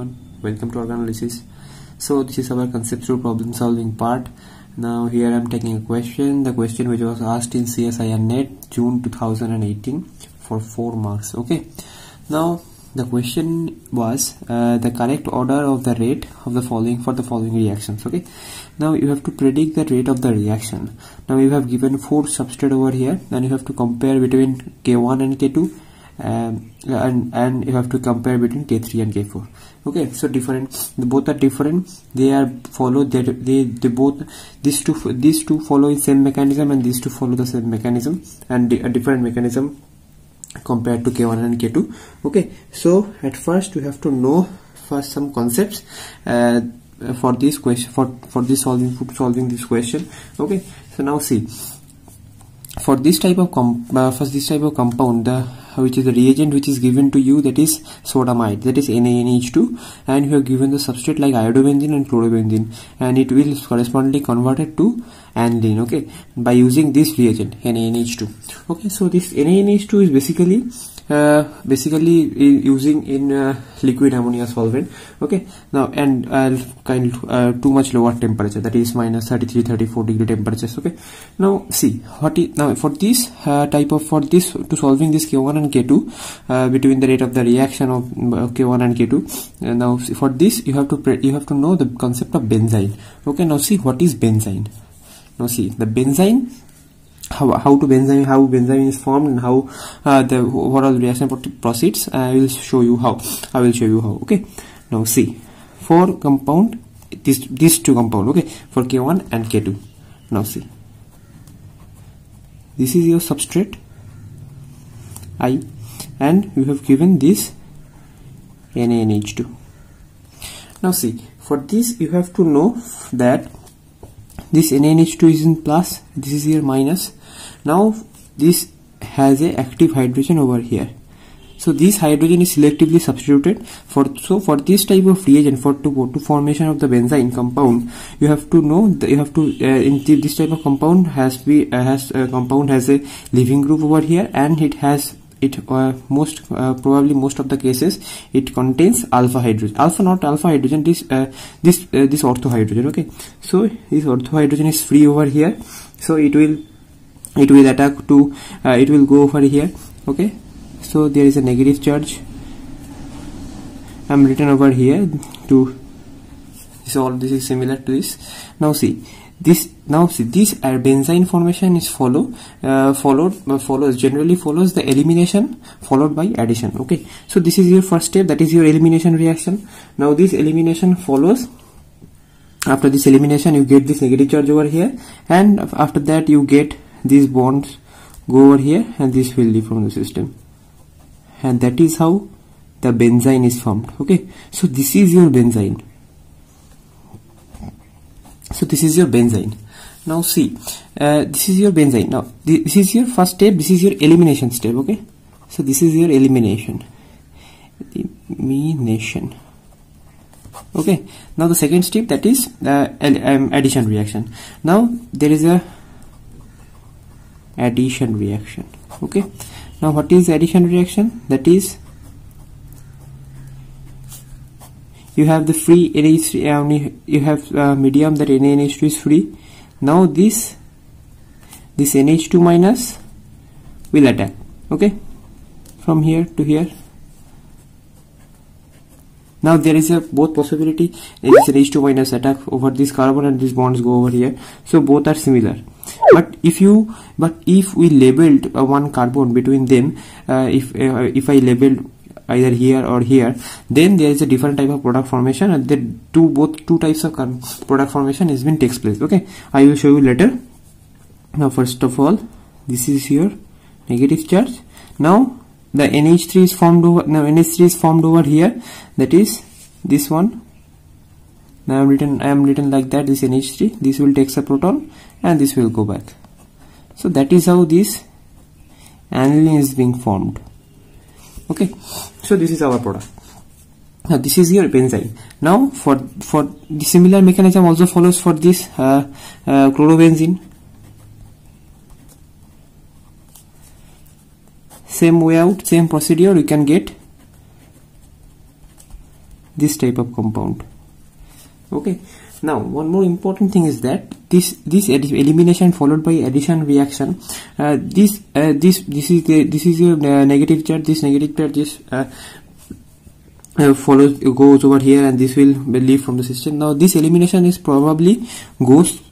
everyone, welcome to organolysis. So this is our conceptual problem solving part. Now here I am taking a question, the question which was asked in CSIR NET June 2018 for 4 marks. Okay, now the question was the correct order of the rate of the following for the following reactions. Okay, now you have to predict the rate of the reaction. Now you have given 4 substrate over here, and you have to compare between K1 and K2. And you have to compare between K3 and K4. Okay, so both are different. They are follow that they both these two follow the same mechanism, and these two follow the same mechanism and a different mechanism compared to K1 and K2. Okay, so at first we have to know first some concepts for this question, for this solving this question. Okay, so now see, for this type of compound, which is the reagent which is given to you, that is sodamide, that is NaNH2, and you have given the substrate like iodobenzene and chlorobenzene, and it will correspondingly converted to aniline, okay, by using this reagent NaNH2. Okay, so this NaNH2 is basically using in liquid ammonia solvent. Okay, now and too much lower temperature, that is minus 33-34 degree temperatures. Okay, now see now for this to solving this K1 and K2 between the rate of the reaction of K1 and K2. Now for this you have to know the concept of benzene. Okay, now see what is benzene. Now see the benzene, how benzene is formed, and how what all the reaction proceeds. I will show you how. Okay, now see, for compound, these two compound, okay, for K1 and K2. Now see, this is your substrate I, and you have given this NaNH2. Now see, for this you have to know that this NaNH2 is in plus, this is here minus. Now this has a active hydrogen over here, so this hydrogen is selectively substituted for this type of reagent to formation of the benzene compound. You have to know that in this type of compound has a leaving group over here, and it has probably most of the cases it contains alpha hydrogen, not alpha hydrogen, this ortho hydrogen. Okay, so this ortho hydrogen is free over here, so it will attack to it will go over here. Okay, so there is a negative charge I'm written over here to this is similar to this. Now see this benzene formation is generally follows the elimination followed by addition. Okay, so this is your first step, that is your elimination reaction. Now this elimination follows. After this elimination you get this negative charge over here, and after that you get these bonds go over here, and this will leave from the system, and that is how the benzene is formed. Okay, so this is your benzene. Now see, this is your benzene. Now this is your first step, this is your elimination step. Okay, so this is your elimination. Okay, now the second step, that is addition reaction. Now there is a addition reaction. Okay, now what is addition reaction? That is, you have the free NH3, you have medium that NaNH2 is free. Now this NH2 minus will attack, okay, from here to here. Now there is a both possibility, this NH2 minus attack over this carbon, and these bonds go over here, so both are similar. But if we labeled one carbon between them, if I labeled either here or here, then there is a different type of product formation, and both two types of product formation has been takes place. Okay, I will show you later. Now first of all, this is your negative charge. Now the NH3 is formed over. Now NH3 is formed over here. That is this one. Now I am written like that. This NH3. This will take a proton, and this will go back. So that is how this aniline is being formed. Okay, so this is our product. Now this is your benzene. Now for the similar mechanism also follows for this chlorobenzene. Same way out, same procedure, you can get this type of compound. Okay. Now one more important thing is that this elimination followed by addition reaction, this is your negative charge. This negative charge goes over here, and this will leave from the system. Now this elimination is probably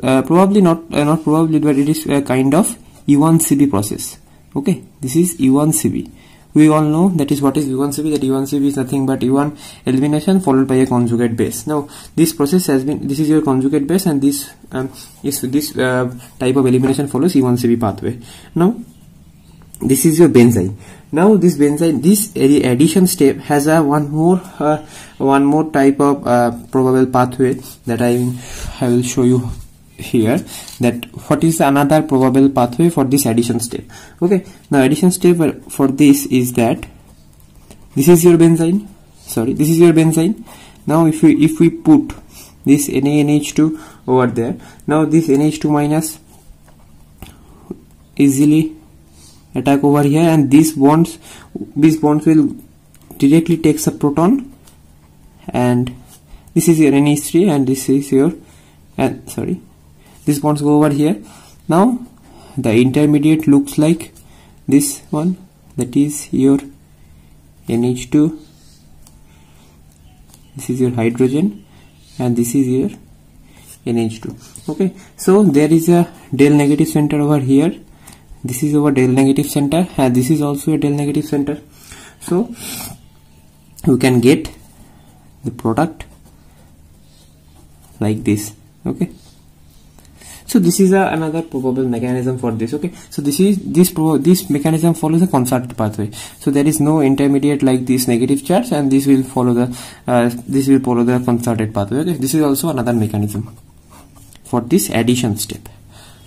not probably, but it is a kind of E1CB process. Okay, this is E1CB. We all know that is what is E1CB. That E1CB is nothing but E1 elimination followed by a conjugate base. Now this process has been, this is your conjugate base, and this type of elimination follows E1CB pathway. Now this is your benzene. Now this benzene, this addition step has a one more type of probable pathway that I will show you here. That what is another probable pathway for this addition step. Okay, now addition step for this is that this is your benzene. Sorry, this is your benzene. Now if we put this NaNH2 over there, now this NH2 minus easily attack over here, and these bonds will directly takes a proton, and this is your NH3, and this is your these bonds go over here. Now the intermediate looks like this one, that is your NH2, this is your hydrogen, and this is your NH2. Okay, so there is a del negative center over here. This is our del negative center, and this is also a del negative center. So you can get the product like this. Okay, so this is another probable mechanism for this. Okay, so this mechanism follows a concerted pathway. So there is no intermediate like this negative charge, and this will follow the concerted pathway. Okay, this is also another mechanism for this addition step.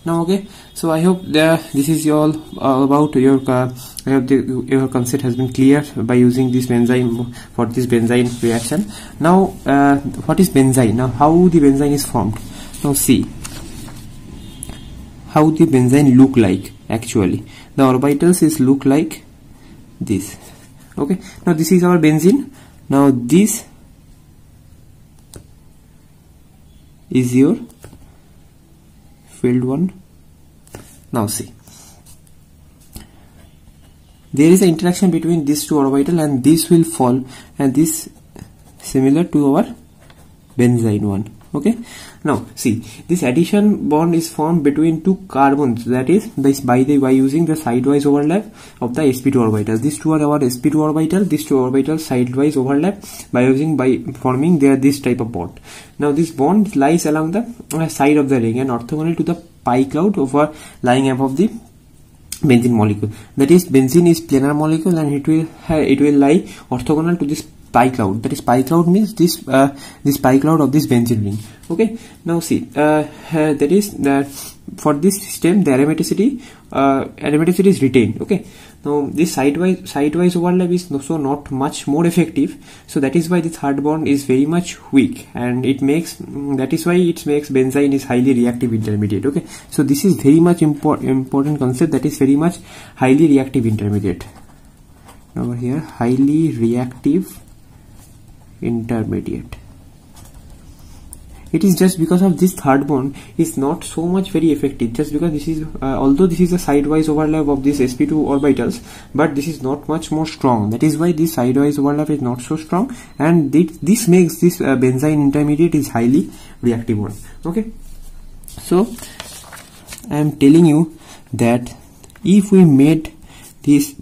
Now, okay, so I hope this is all about your I hope your concept has been clear by using this benzene for this benzene reaction. Now what is benzene? Now how the benzene is formed? Now see how the benzene look like. Actually the orbitals is look like this. Okay, now this is our benzene. Now this is your filled one. Now see, there is an interaction between these two orbital, and this will fall, and this similar to our benzene one. Okay, now see, this addition bond is formed between two carbons, that is by using the sidewise overlap of the sp2 orbitals. These two are our sp2 orbital. These two orbitals sidewise overlap by forming this type of bond. Now this bond lies along the side of the ring and orthogonal to the pi cloud over lying above the benzene molecule. That is, benzene is planar molecule, and it will lie orthogonal to this pi cloud. That is, pi cloud means this pi cloud of this benzene ring. Okay, now see, that is that for this system the aromaticity is retained. Okay, now this sidewise overlap is also not much more effective, so that is why the third bond is very much weak, and that is why it makes benzene is highly reactive intermediate. Okay, so this is very much important concept, that is very much highly reactive intermediate. Over here, highly reactive intermediate. It is just because of this third bond is not so much very effective, just because this is although this is a sidewise overlap of these sp2 orbitals, but this is not much more strong. That is why this sidewise overlap is not so strong, and this makes this benzene intermediate is highly reactive one. Okay, so I am telling you that if we made this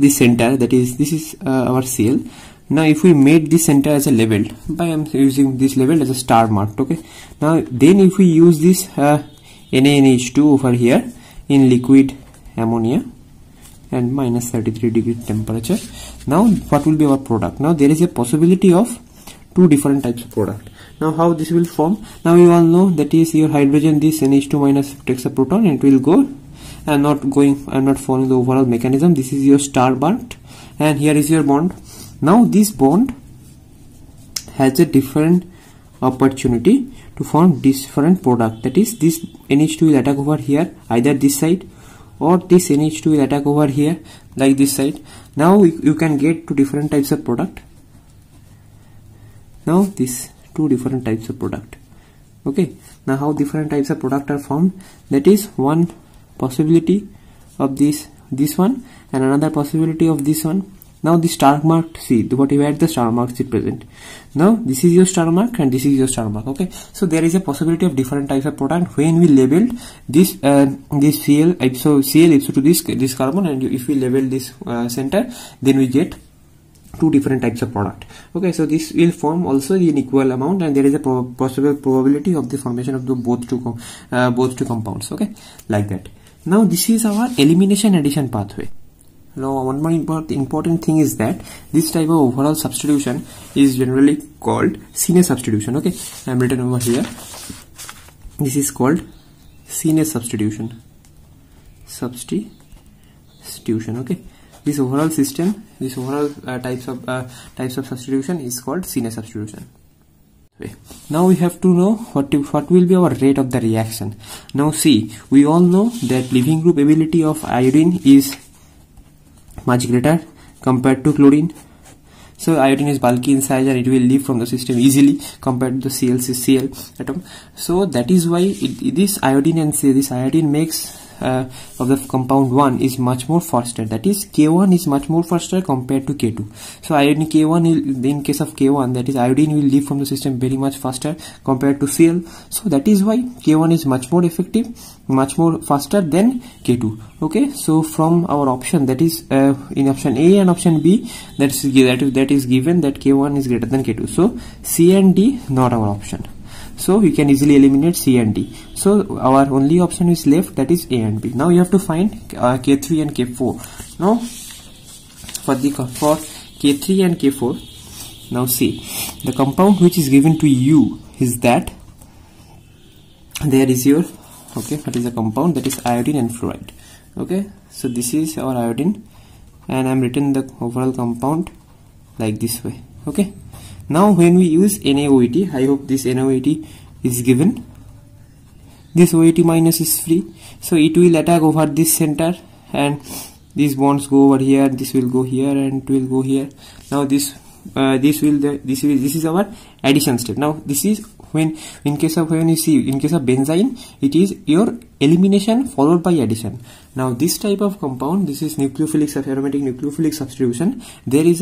center, that is, this is our cell. Now if we made this center as a level, by I'm using this level as a star marked. Okay, now then if we use this NaNH2 over here in liquid ammonia and minus 33 degree temperature, now what will be our product? Now there is a possibility of two different types of product. Now how this will form? Now you all know that is your hydrogen, this NH2 minus takes a proton and it will go. I'm not following the overall mechanism. This is your star bond, and here is your bond. Now this bond has a different opportunity to form different product. That is, this NH2 will attack over here, either this side, or this NH2 will attack over here like this side. Now you can get two different types of product. Now these two different types of product. Okay, now how different types of product are formed? That is one possibility of this one, and another possibility of this one. Now the star mark, see whatever the star marks is present. Now this is your star mark and this is your star mark. Okay, so there is a possibility of different types of product when we labeled this Cl ipso to this carbon, and if we label this center, then we get two different types of product. Okay, so this will form also in equal amount, and there is a possible probability of the formation of the both two compounds. Okay, like that. Now this is our elimination addition pathway. Now one more important thing is that this type of overall substitution is generally called Sines substitution. Okay, I am written over here. This is called Sines substitution. Okay, this overall system, this overall types of substitution is called Sines substitution. Okay. Now we have to know what will be our rate of the reaction. Now see, we all know that leaving group ability of iodine is much greater compared to chlorine. So iodine is bulky in size and it will leave from the system easily compared to the Cl atom. So that is why this iodine and this iodine makes of the compound 1 is much more faster. That is K1 is much more faster compared to K2. So iodine K1 in case of K1, that is iodine will leave from the system very much faster compared to Cl. So that is why K1 is much more effective, much more faster than K2. Okay, so from our option, that is in option A and option B, that is given that K1 is greater than K2. So C and D not our option. So you can easily eliminate C and D. So our only option is left, that is A and B. Now you have to find K3 and K4. Now for K3 and K4, now see, the compound which is given to you is that there is your, okay, what is the compound? That is iodine and fluoride. Okay, so this is our iodine, and I am written the overall compound like this way. Okay, now when we use NaOH, I hope this NaOH is given. This OH minus is free, so it will attack over this center, and these bonds go over here. This will go here, and it will go here. Now this is our addition step. Now this is when in case of benzene, it is your elimination followed by addition. Now this type of compound, this is aromatic nucleophilic substitution. There is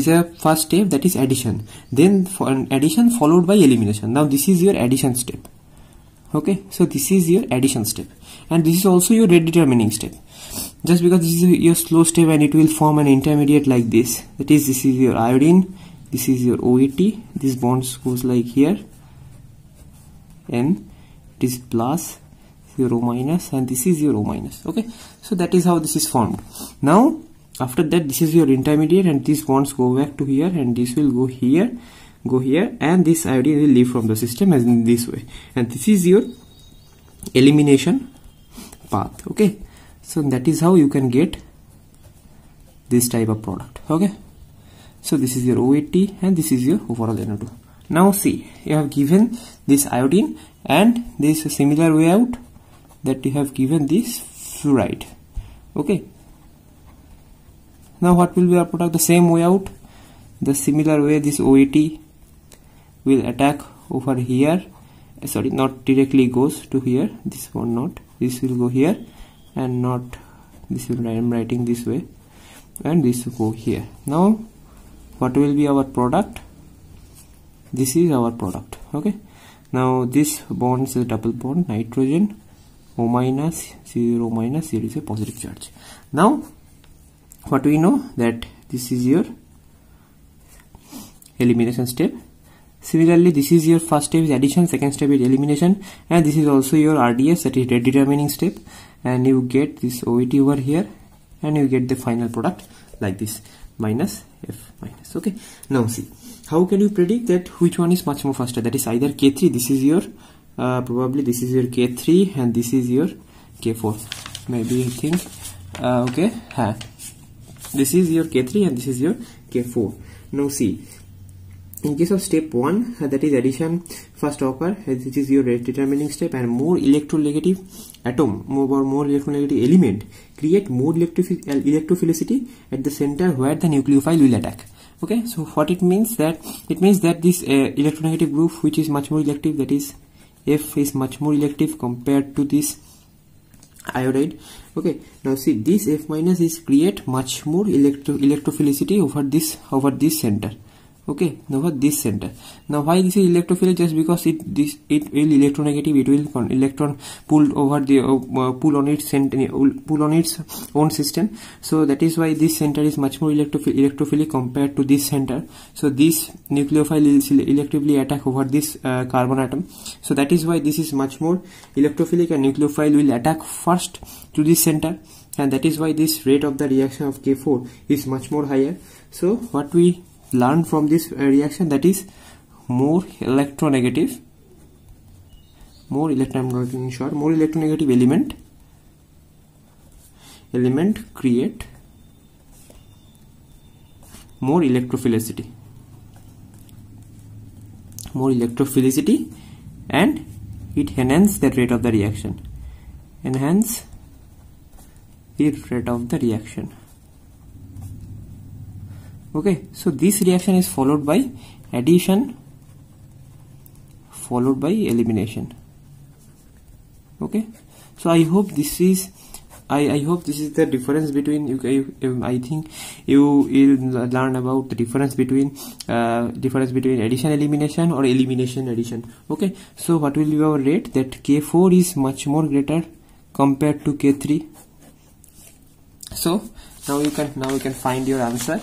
a first step, that is addition, then addition followed by elimination. Now this is your addition step. Okay, so this is your addition step, and this is also your rate determining step. Just because this is your slow step and it will form an intermediate like this, that is, this is your iodine, this is your OH, this bonds goes like here, and it is plus, your O minus, and this is your O minus. Okay, so that is how this is formed. Now after that, this is your intermediate, and these bonds go back to here, and this will go here, and this iodine will leave from the system as in this way, and this is your elimination path. Okay, so that is how you can get this type of product. Okay, so this is your OH and this is your overall NO2. Now see, you have given this iodine, and there is a similar way out that you have given this fluoride. Okay, now what will be our product? The same way out, the similar way this OH will attack over here. Sorry, not directly goes to here, this one not, this will go here, and not this will, I am writing this way, and this will go here. Now what will be our product? This is our product. Okay, now this bond is a double bond, nitrogen, O minus, 0 minus, there is a positive charge. Now what we know, that this is your elimination step. Similarly, this is your first step is addition, second step is elimination, and this is also your RDS, that is rate determining step, and you get this OH over here, and you get the final product like this, minus F minus. Okay, now see, how can you predict that which one is much more faster? That is either K3, this is your probably this is your K3, and this is your K4, maybe I think okay, this is your K3 and this is your K4. Now see, in case of step 1, that is addition, first occur, this is your rate determining step, and more electronegative atom, more electronegative element create more electrophilicity at the center where the nucleophile will attack. Okay, so what it means that this electronegative group, which is much more elective, that is F is much more elective compared to this iodide. Okay, now see, this F minus is create much more electrophilicity over this center. Okay, over this center. Now why this is electrophilic? Just because it will electronegative, it will electron pull over the pull on its own system. So that is why this center is much more electrophilic compared to this center. So this nucleophile will electively attack over this carbon atom. So that is why this is much more electrophilic, and nucleophile will attack first to this center, and that is why this rate of the reaction of K4 is much more higher. So what we learn from this reaction, that is more electronegative element create more electrophilicity, and it enhance the rate of the reaction, Okay, so this reaction is followed by addition followed by elimination. Okay, so I hope this is the difference between I think you will learn about the difference between addition elimination or elimination addition. Okay, so what will be our rate? That K4 is much more greater compared to K3. So now you can find your answer,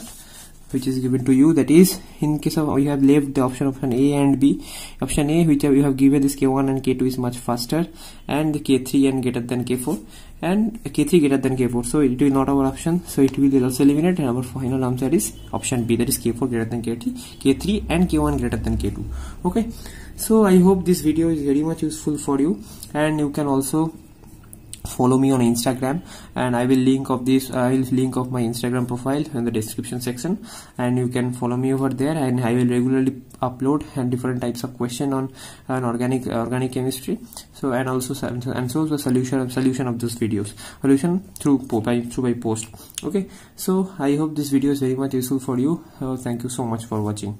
which is given to you. That is, in case of you have left the option A and B. Option A, which you have given, this K1 and K2 is much faster, and the K3 and greater than K4, and K3 greater than K4. So it will not our option, so it will also eliminate, and our final answer is option B, that is K4 greater than K3 and K1 greater than K2. Okay, so I hope this video is very much useful for you, and you can also follow me on Instagram, and I will link of my Instagram profile in the description section, and you can follow me over there, and I will regularly upload different types of question on organic chemistry. So and also the solution of those videos, through by post. Okay, so I hope this video is very much useful for you. Thank you so much for watching.